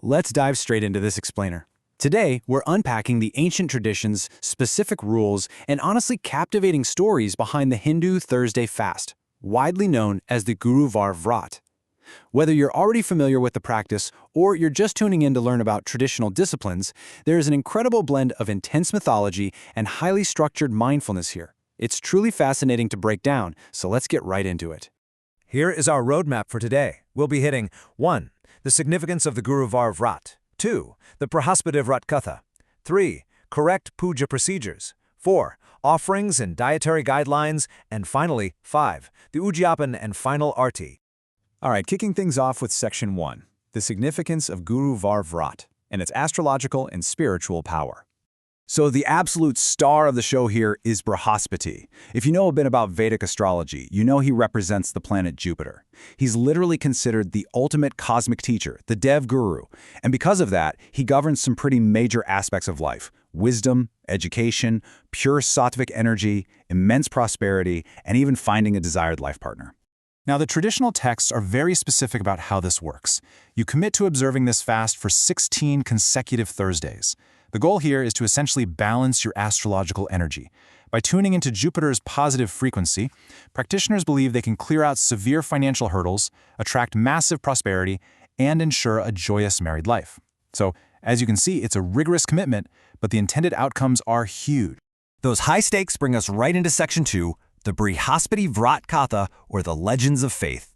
Let's dive straight into this explainer. Today, we're unpacking the ancient traditions, specific rules, and honestly captivating stories behind the Hindu Thursday fast, widely known as the Guruvar Vrat. Whether you're already familiar with the practice or you're just tuning in to learn about traditional disciplines, there is an incredible blend of intense mythology and highly structured mindfulness here. It's truly fascinating to break down, so let's get right into it. Here is our roadmap for today. We'll be hitting 1. The significance of the Guruvar Vrat. 2. The Brihaspati Vrat Katha. 3. Correct puja procedures. 4. Offerings and dietary guidelines. And finally, 5. The Ujjapan and final arti. All right, kicking things off with Section 1, the significance of Guruvar Vrat and its astrological and spiritual power. So the absolute star of the show here is Brihaspati. If you know a bit about Vedic astrology, you know he represents the planet Jupiter. He's literally considered the ultimate cosmic teacher, the Dev Guru. And because of that, he governs some pretty major aspects of life: wisdom, education, pure sattvic energy, immense prosperity, and even finding a desired life partner. Now, the traditional texts are very specific about how this works. You commit to observing this fast for 16 consecutive Thursdays. The goal here is to essentially balance your astrological energy. By tuning into Jupiter's positive frequency, practitioners believe they can clear out severe financial hurdles, attract massive prosperity, and ensure a joyous married life. So, as you can see, it's a rigorous commitment, but the intended outcomes are huge. Those high stakes bring us right into Section 2, the Brihaspati Vrat Katha, or the Legends of Faith.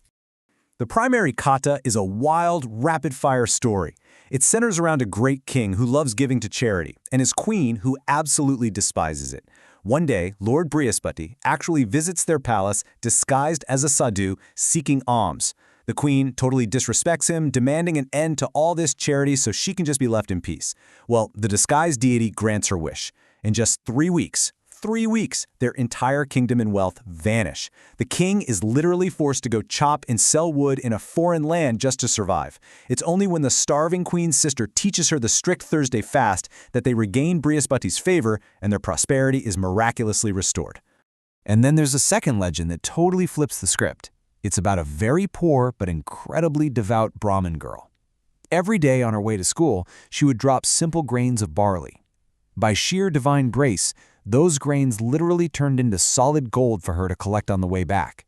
The primary Katha is a wild, rapid-fire story. It centers around a great king who loves giving to charity, and his queen who absolutely despises it. One day, Lord Brihaspati actually visits their palace disguised as a sadhu, seeking alms. The queen totally disrespects him, demanding an end to all this charity so she can just be left in peace. Well, the disguised deity grants her wish. In just 3 weeks, their entire kingdom and wealth vanish. The king is literally forced to go chop and sell wood in a foreign land just to survive. It's only when the starving queen's sister teaches her the strict Thursday fast that they regain Brihaspati's favor and their prosperity is miraculously restored. And then there's a second legend that totally flips the script. It's about a very poor but incredibly devout Brahmin girl. Every day on her way to school, she would drop simple grains of barley. By sheer divine grace, those grains literally turned into solid gold for her to collect on the way back.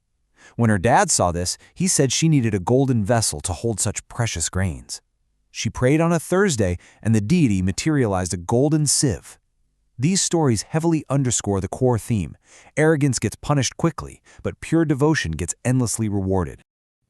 When her dad saw this, he said she needed a golden vessel to hold such precious grains. She prayed on a Thursday, and the deity materialized a golden sieve. These stories heavily underscore the core theme. Arrogance gets punished quickly, but pure devotion gets endlessly rewarded.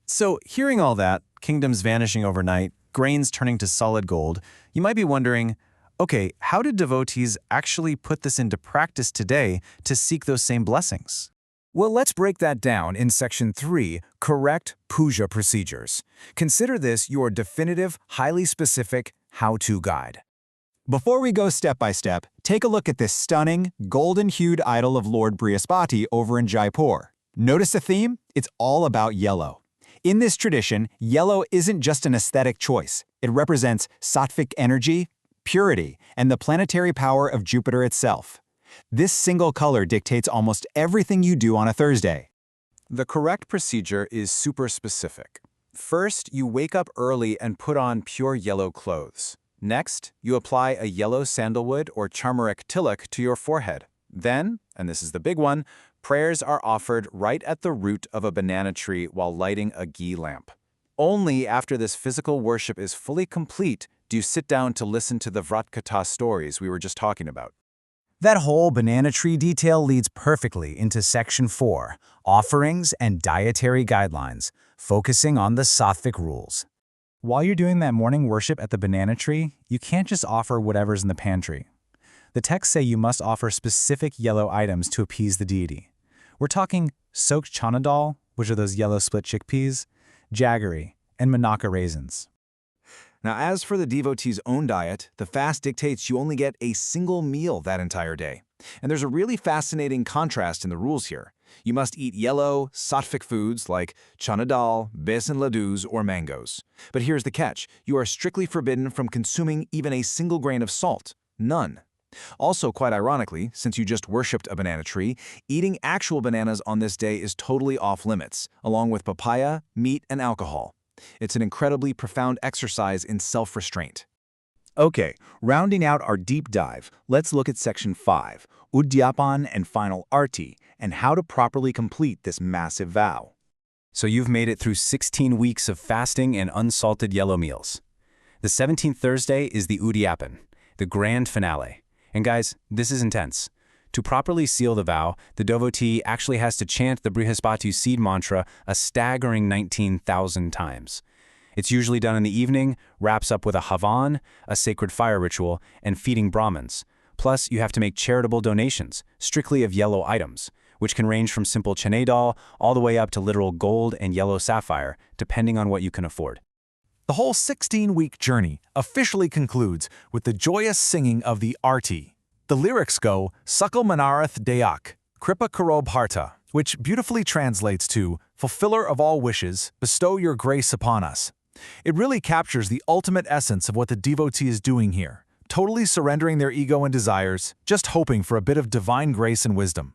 So, hearing all that, kingdoms vanishing overnight, grains turning to solid gold, you might be wondering, okay, how did devotees actually put this into practice today to seek those same blessings? Well, let's break that down in Section 3, Correct Puja Procedures. Consider this your definitive, highly specific how-to guide. Before we go step by step, take a look at this stunning, golden-hued idol of Lord Brihaspati over in Jaipur. Notice the theme? It's all about yellow. In this tradition, yellow isn't just an aesthetic choice. It represents sattvic energy, purity, and the planetary power of Jupiter itself. This single color dictates almost everything you do on a Thursday. The correct procedure is super specific. First, you wake up early and put on pure yellow clothes. Next, you apply a yellow sandalwood or turmeric tilak to your forehead. Then, and this is the big one, prayers are offered right at the root of a banana tree while lighting a ghee lamp. Only after this physical worship is fully complete do you sit down to listen to the Vrat Katha stories we were just talking about. That whole banana tree detail leads perfectly into Section 4, Offerings and Dietary Guidelines, focusing on the sattvic rules. While you're doing that morning worship at the banana tree, you can't just offer whatever's in the pantry. The texts say you must offer specific yellow items to appease the deity. We're talking soaked chana dal, which are those yellow split chickpeas, jaggery, and manaka raisins. Now, as for the devotee's own diet, the fast dictates you only get a single meal that entire day. And there's a really fascinating contrast in the rules here. You must eat yellow, sattvic foods like chana dal, besan laddus, or mangoes. But here's the catch. You are strictly forbidden from consuming even a single grain of salt. None. Also, quite ironically, since you just worshipped a banana tree, eating actual bananas on this day is totally off limits, along with papaya, meat, and alcohol. It's an incredibly profound exercise in self-restraint. Okay, rounding out our deep dive, let's look at Section 5, Udyapan and Final Arti, and how to properly complete this massive vow. So you've made it through 16 weeks of fasting and unsalted yellow meals. The 17th Thursday is the Udyapan, the grand finale. And guys, this is intense. To properly seal the vow, the devotee actually has to chant the Brihaspati seed mantra a staggering 19,000 times. It's usually done in the evening, wraps up with a havan, a sacred fire ritual, and feeding Brahmins. Plus, you have to make charitable donations, strictly of yellow items, which can range from simple chana dal all the way up to literal gold and yellow sapphire, depending on what you can afford. The whole 16-week journey officially concludes with the joyous singing of the Arti. The lyrics go, Sakal Manarath Dayak, Kripa Karo Bharta, which beautifully translates to, Fulfiller of all wishes, bestow your grace upon us. It really captures the ultimate essence of what the devotee is doing here, totally surrendering their ego and desires, just hoping for a bit of divine grace and wisdom.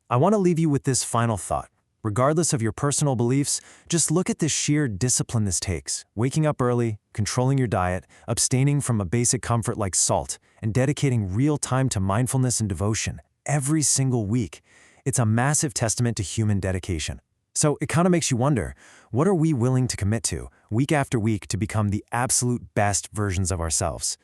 I want to leave you with this final thought. Regardless of your personal beliefs, just look at the sheer discipline this takes. Waking up early, controlling your diet, abstaining from a basic comfort like salt, and dedicating real time to mindfulness and devotion every single week. It's a massive testament to human dedication. So it kind of makes you wonder, what are we willing to commit to, week after week, to become the absolute best versions of ourselves?